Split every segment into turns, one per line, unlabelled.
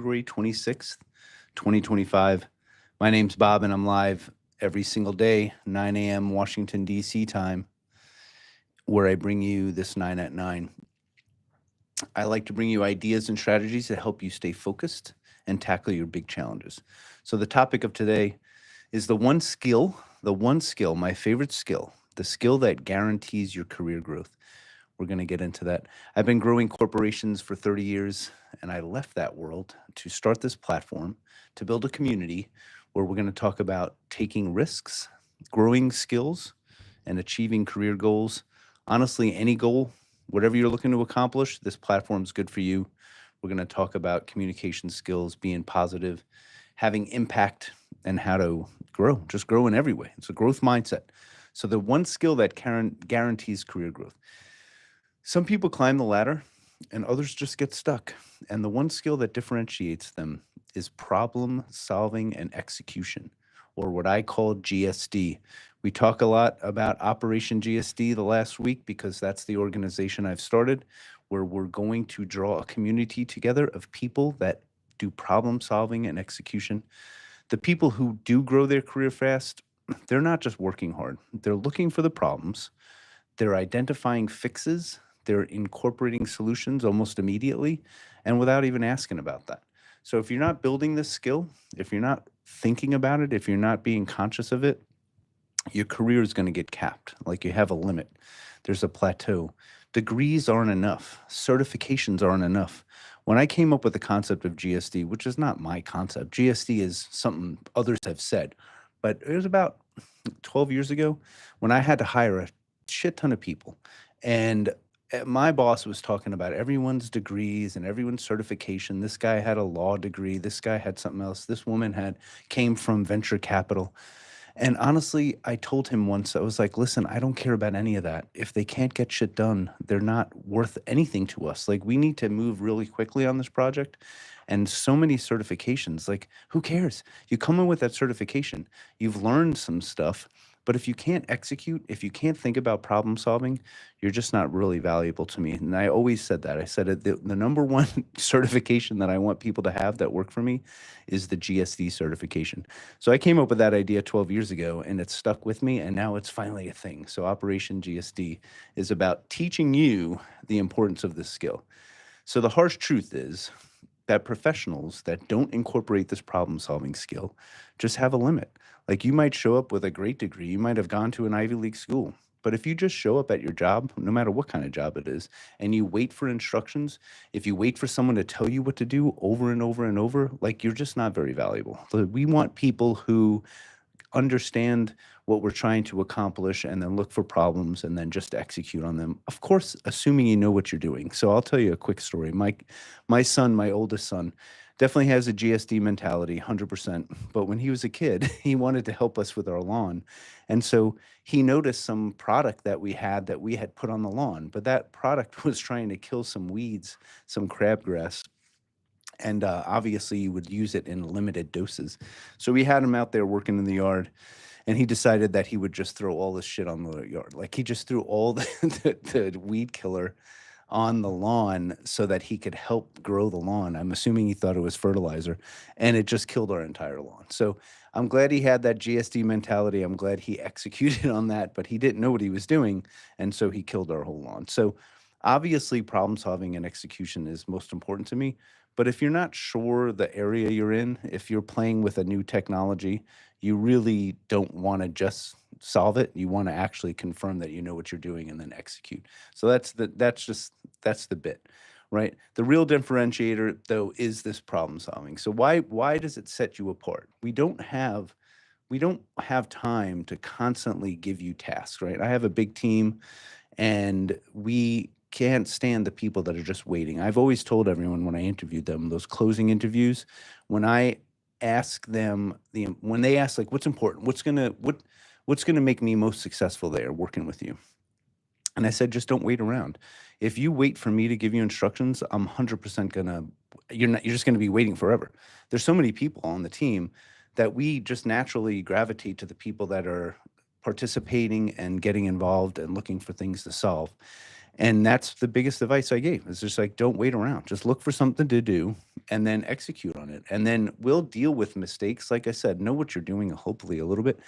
February 26th, 2025. My name's Bob, and I'm live every single day, 9 a.m. Washington, D.C. time, where I bring you this 9 at 9. I like to bring you ideas and strategies that help you stay focused and tackle your big challenges. So, the topic of today is the one skill, my favorite skill, the skill that guarantees your career growth. We're going to get into that. I've been growing corporations for 30 years, and I left that world to start this platform to build a community where we're going to talk about taking risks, growing skills, and achieving career goals. Honestly, any goal, whatever you're looking to accomplish, this platform is good for you. We're going to talk about communication skills, being positive, having impact, and how to grow, just grow in every way. It's a growth mindset. So, the one skill that guarantees career growth. Some people climb the ladder and others just get stuck. And the one skill that differentiates them is problem solving and execution, or what I call GSD. We talk a lot about Operation GSD the last week because that's the organization I've started, where we're going to draw a community together of people that do problem solving and execution. The people who do grow their career fast, they're not just working hard, they're looking for the problems, they're identifying fixes, they're incorporating solutions almost immediately and without even asking about that. So if you're not building this skill, if you're not thinking about it, if you're not being conscious of it, your career is going to get capped. Like, you have a limit. There's a plateau. Degrees aren't enough. Certifications aren't enough. When I came up with the concept of GSD, which is not my concept, GSD is something others have said, but it was about 12 years ago when I had to hire a shit ton of people. And my boss was talking about everyone's degrees and everyone's certification. This guy had a law degree. This guy had something else. This woman came from venture capital. And honestly, I told him once, I was like, listen, I don't care about any of that. If they can't get shit done, they're not worth anything to us. Like, we need to move really quickly on this project. And so many certifications, like, who cares? You come in with that certification, you've learned some stuff. But if you can't execute, if you can't think about problem solving, you're just not really valuable to me. And I always said that. I said the number one certification that I want people to have that work for me is the GSD certification. So I came up with that idea 12 years ago, and it stuck with me, and now it's finally a thing. So Operation GSD is about teaching you the importance of this skill. So the harsh truth is that professionals that don't incorporate this problem solving skill just have a limit. Like, you might show up with a great degree, you might have gone to an Ivy League school, but if you just show up at your job, no matter what kind of job it is, and you wait for instructions, if you wait for someone to tell you what to do over and over and over, like, you're just not very valuable. We want people who understand what we're trying to accomplish and then look for problems and then just execute on them. Of course, assuming you know what you're doing. So I'll tell you a quick story. My son, my oldest son, definitely has a GSD mentality, 100%. But when he was a kid, he wanted to help us with our lawn. And so he noticed some product that we had put on the lawn, but that product was trying to kill some weeds, some crabgrass. And obviously, you would use it in limited doses. So we had him out there working in the yard, and he decided that he would just throw all this shit on the yard. Like, he just threw all the weed killer on the lawn so that he could help grow the lawn. I'm assuming he thought it was fertilizer, and it just killed our entire lawn. So I'm glad he had that GSD mentality. I'm glad he executed on that, but he didn't know what he was doing, and so he killed our whole lawn. So obviously, problem solving and execution is most important to me. But if you're not sure the area you're in, if you're playing with a new technology, you really don't want to just solve it. You want to actually confirm that you know what you're doing and then execute. So that's the bit, right? The real differentiator, though, is this problem solving. So why does it set you apart? We don't have time to constantly give you tasks, right? I have a big team, and we can't stand the people that are just waiting. I've always told everyone when I interviewed them, those closing interviews, when I ask them when they ask, like, what's important, what's gonna make me most successful there working with you, and I said, just don't wait around. If you wait for me to give you instructions, I'm 100% you're just gonna be waiting forever. There's so many people on the team that we just naturally gravitate to the people that are participating and getting involved and looking for things to solve. And that's the biggest advice I gave. It's just like, don't wait around. Just look for something to do and then execute on it. And then we'll deal with mistakes. Like I said, know what you're doing, hopefully a little bit.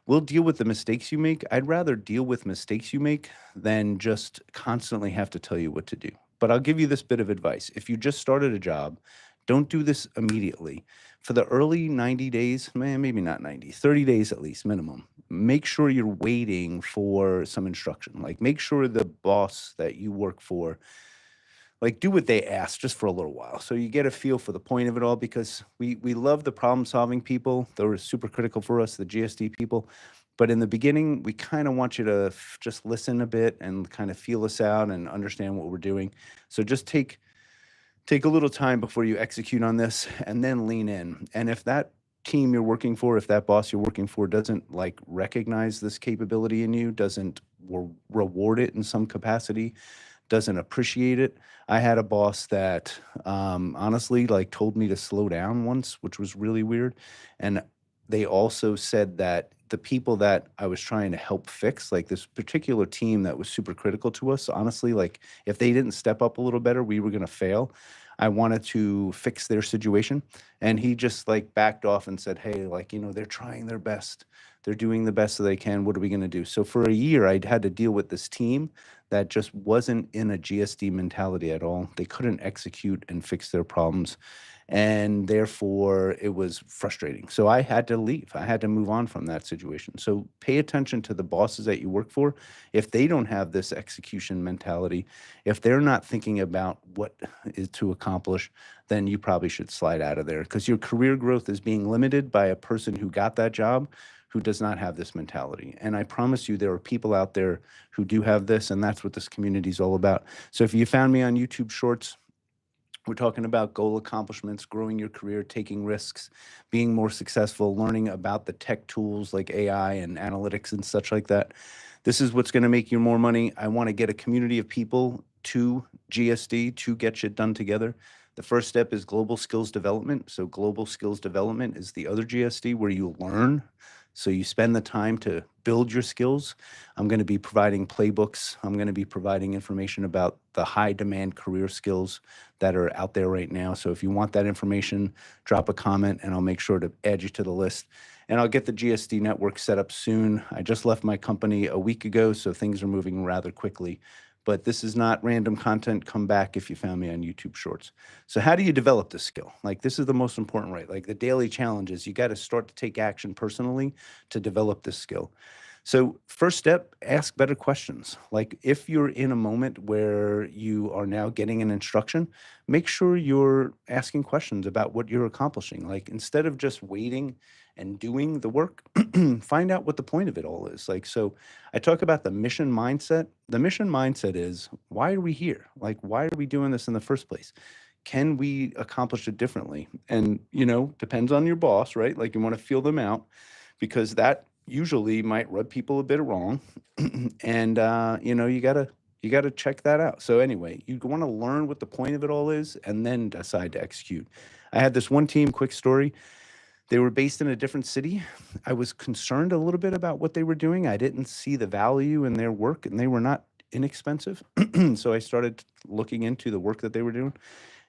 We'll deal with the mistakes you make. I'd rather deal with mistakes you make than just constantly have to tell you what to do. But I'll give you this bit of advice. If you just started a job, don't do this immediately. For the early 90 days, man, maybe not 90, 30 days at least minimum, make sure you're waiting for some instruction. Like make sure the boss that you work for, like do what they ask just for a little while. So you get a feel for the point of it all, because we love the problem solving people. They're super critical for us, the GSD people. But in the beginning, we kind of want you to just listen a bit and kind of feel us out and understand what we're doing. So just take a little time before you execute on this, and then lean in. And if that team you're working for, if that boss you're working for doesn't like recognize this capability in you, doesn't reward it in some capacity, doesn't appreciate it. I had a boss that honestly like told me to slow down once, which was really weird. And they also said that the people that I was trying to help fix, like this particular team that was super critical to us, honestly, like if they didn't step up a little better, we were going to fail. I wanted to fix their situation. And he just like backed off and said, hey, like, they're trying their best. They're doing the best that they can. What are we going to do? So for a year, I'd had to deal with this team that just wasn't in a GSD mentality at all. They couldn't execute and fix their problems. And therefore, it was frustrating. So I had to leave. I had to move on from that situation. So pay attention to the bosses that you work for. If they don't have this execution mentality, if they're not thinking about what is to accomplish, then you probably should slide out of there, because your career growth is being limited by a person who got that job who does not have this mentality. And I promise you, there are people out there who do have this, and that's what this community is all about. So if you found me on YouTube Shorts, we're talking about goal accomplishments, growing your career, taking risks, being more successful, learning about the tech tools like AI and analytics and such like that. This is what's going to make you more money. I want to get a community of people to GSD to get shit done together. The first step is global skills development. So global skills development is the other GSD where you learn. So you spend the time to build your skills. I'm going to be providing playbooks. I'm going to be providing information about the high demand career skills that are out there right now. So if you want that information, drop a comment and I'll make sure to add you to the list. And I'll get the GSD network set up soon. I just left my company a week ago, so things are moving rather quickly. But this is not random content. Come back if you found me on YouTube Shorts. So how do you develop this skill? Like this is the most important, right? Like the daily challenge is you got to start to take action personally to develop this skill. So first step, ask better questions. Like if you're in a moment where you are now getting an instruction, make sure you're asking questions about what you're accomplishing. Like instead of just waiting and doing the work, find out what the point of it all is. Like, so I talk about the mission mindset. The mission mindset is, why are we here? Like, why are we doing this in the first place? Can we accomplish it differently? And, depends on your boss, right? Like you want to feel them out, because that usually might rub people a bit wrong. And, you gotta check that out. So anyway, you want to learn what the point of it all is and then decide to execute. I had this one team, quick story. They were based in a different city. I was concerned a little bit about what they were doing. I didn't see the value in their work, and they were not inexpensive. So I started looking into the work that they were doing,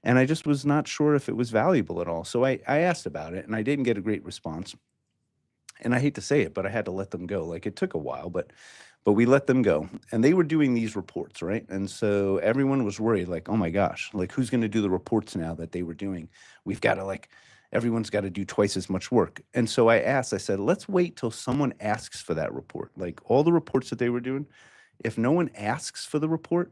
and I just was not sure if it was valuable at all. So I asked about it, and I didn't get a great response. And I hate to say it, but I had to let them go. Like it took a while, but we let them go. And they were doing these reports, right? And so everyone was worried, like, oh my gosh, like who's going to do the reports now that they were doing? We've got to everyone's got to do twice as much work. And so I said, let's wait till someone asks for that report. Like all the reports that they were doing, if no one asks for the report,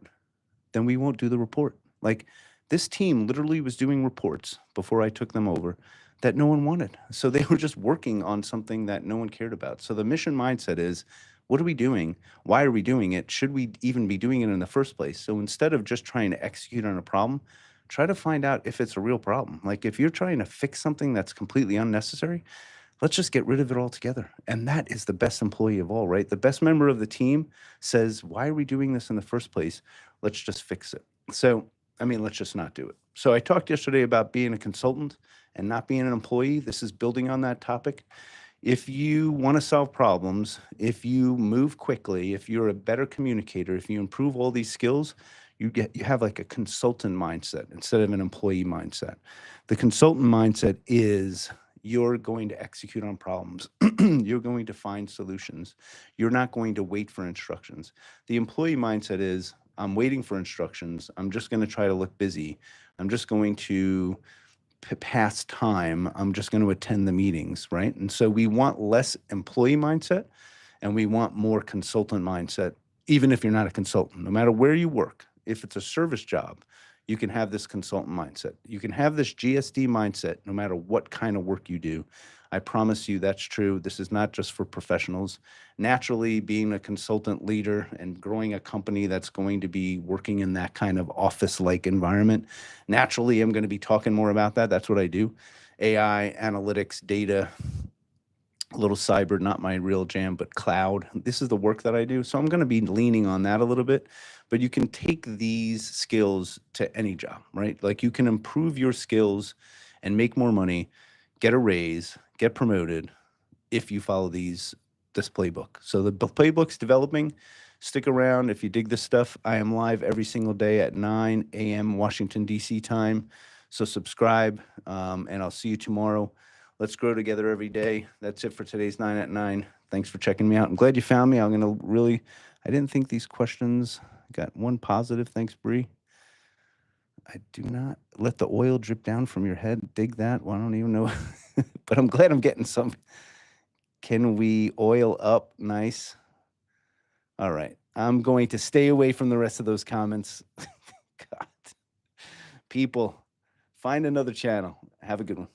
then we won't do the report. Like this team literally was doing reports before I took them over that no one wanted. So they were just working on something that no one cared about. So the mission mindset is, what are we doing? Why are we doing it? Should we even be doing it in the first place? So instead of just trying to execute on a problem, try to find out if it's a real problem. Like if you're trying to fix something that's completely unnecessary, let's just get rid of it altogether. And that is the best employee of all, right? The best member of the team says, why are we doing this in the first place? Let's just fix it. So, let's just not do it. So I talked yesterday about being a consultant and not being an employee. This is building on that topic. If you want to solve problems, if you move quickly, if you're a better communicator, if you improve all these skills, you have like a consultant mindset instead of an employee mindset. The consultant mindset is you're going to execute on problems. You're going to find solutions. You're not going to wait for instructions. The employee mindset is I'm waiting for instructions. I'm just going to try to look busy. I'm just going to pass time. I'm just going to attend the meetings, right? And so we want less employee mindset and we want more consultant mindset, even if you're not a consultant, no matter where you work. If it's a service job, you can have this consultant mindset. You can have this GSD mindset no matter what kind of work you do. I promise you that's true. This is not just for professionals. Naturally, being a consultant leader and growing a company that's going to be working in that kind of office-like environment, naturally, I'm going to be talking more about that. That's what I do. AI, analytics, data, a little cyber, not my real jam, but cloud. This is the work that I do. So I'm going to be leaning on that a little bit. But you can take these skills to any job, right? Like you can improve your skills and make more money, get a raise, get promoted if you follow this playbook. So the playbook's developing. Stick around if you dig this stuff. I am live every single day at 9 a.m. Washington, D.C. time. So subscribe, and I'll see you tomorrow. Let's grow together every day. That's it for today's 9 at 9. Thanks for checking me out. I'm glad you found me. I'm going to I didn't think these questions got one positive. Thanks, Bree. I do not let the oil drip down from your head. Dig that. Well, I don't even know. But I'm glad I'm getting some. Can we oil up? Nice. All right. I'm going to stay away from the rest of those comments. God. People, find another channel. Have a good one.